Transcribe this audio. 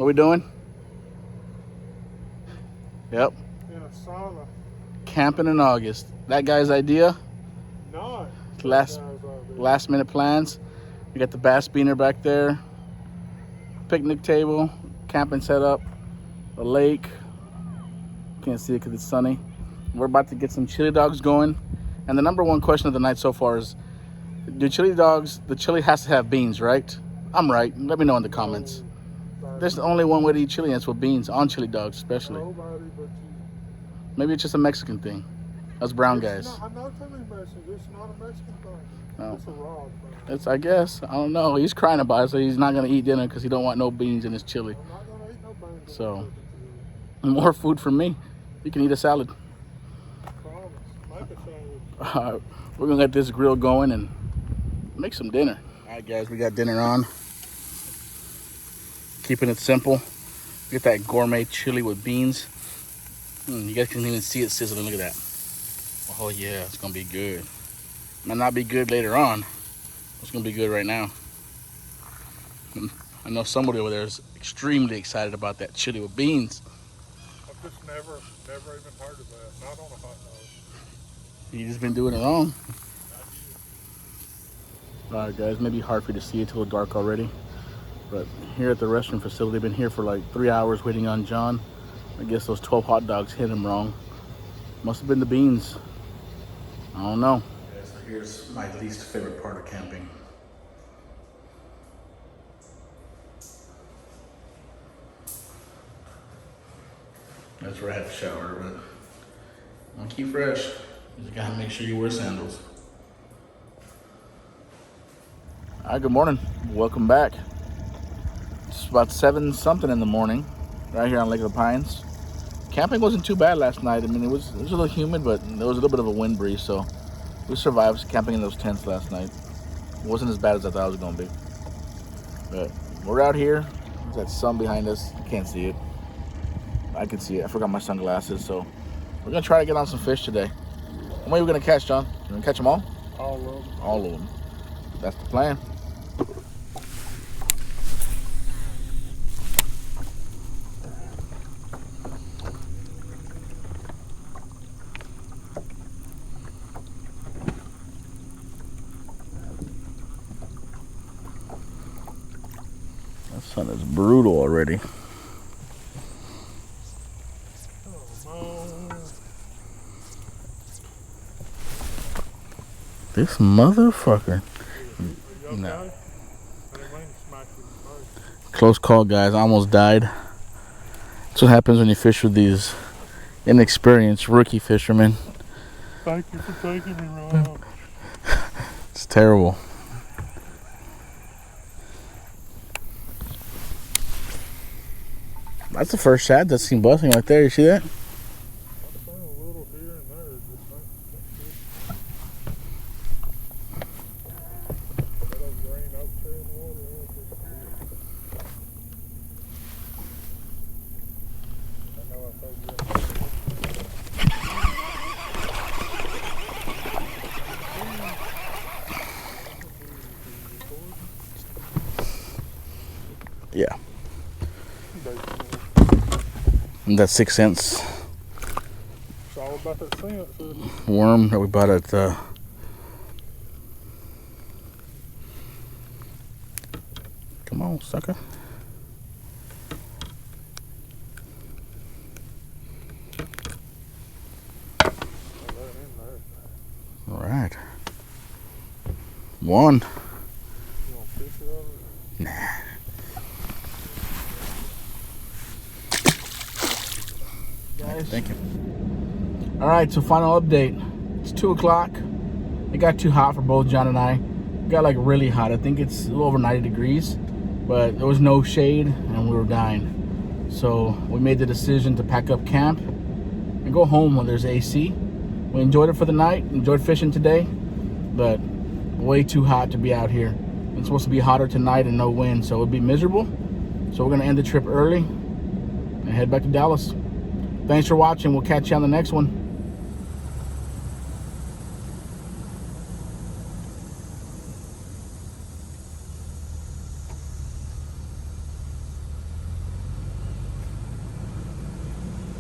What we doing? Yep. In a sauna. Camping in August. That guy's idea? Not. Last minute plans. We got the bass beaner back there. Picnic table. Camping setup. A lake. Can't see it because it's sunny. We're about to get some chili dogs going. And the number one question of the night so far is, do chili dogs, the chili has to have beans, right? I'm right. Let me know in the comments. There's only one way to eat chili, and it's with beans, on chili dogs especially. Nobody but you. Maybe it's just a Mexican thing. Us brown guys. I'm not telling you Mexican. It's not a Mexican thing. No. It's a raw thing. It's, I guess. I don't know. He's crying about it, so he's not going to eat dinner because he don't want no beans in his chili. I'm not going to eat no beans. So, more food for me. You can eat a salad. Promise. Make a salad. We're going to get this grill going and make some dinner. All right, guys, we got dinner on. Keeping it simple. Get that gourmet chili with beans. You guys can even see it sizzling. Look at that. Oh, yeah, it's going to be good. Might not be good later on. It's going to be good right now. I know somebody over there is extremely excited about that chili with beans. I've just never even heard of that. Not on a hot dog. You just been doing it wrong. All right, guys, maybe hard for you to see it till dark already. But here at the restaurant facility, been here for like 3 hours waiting on John. I guess those 12 hot dogs hit him wrong. Must have been the beans. I don't know. Okay, so here's my least favorite part of camping. That's where I had to shower, but I want to keep fresh. You gotta make sure you wear sandals. All right, good morning. Welcome back. It's about 7 something in the morning, right here on Lake of the Pines. Camping wasn't too bad last night. I mean, it was a little humid, but there was a little bit of a wind breeze, so we survived camping in those tents last night. It wasn't as bad as I thought it was gonna be. But we're out here. There's that sun behind us. You can't see it. I can see it. I forgot my sunglasses, so we're gonna try to get on some fish today. How many are we gonna catch, John? You gonna catch them all? All of them. All of them. That's the plan. That sun is brutal already. This motherfucker. No. Close call, guys. I almost died. That's what happens when you fish with these inexperienced rookie fishermen. Thank you for taking me, Ron. It's terrible. That's the first shad that's seen busting right there. You see that? I've seen a little here and there. Yeah. And that 6 cents It's all about that sense. worm that we bought at come on, sucker. All right. One. You want a picture of it? Nah. Guys. Thank you. All right, so final update. It's 2 o'clock. It got too hot for both John and I. It got like really hot. I think it's a little over 90 degrees, but there was no shade and we were dying. So we made the decision to pack up camp and go home when there's AC. We enjoyed it for the night, enjoyed fishing today, but way too hot to be out here. It's supposed to be hotter tonight and no wind, so it would be miserable. So we're gonna end the trip early and head back to Dallas. Thanks for watching. We'll catch you on the next one.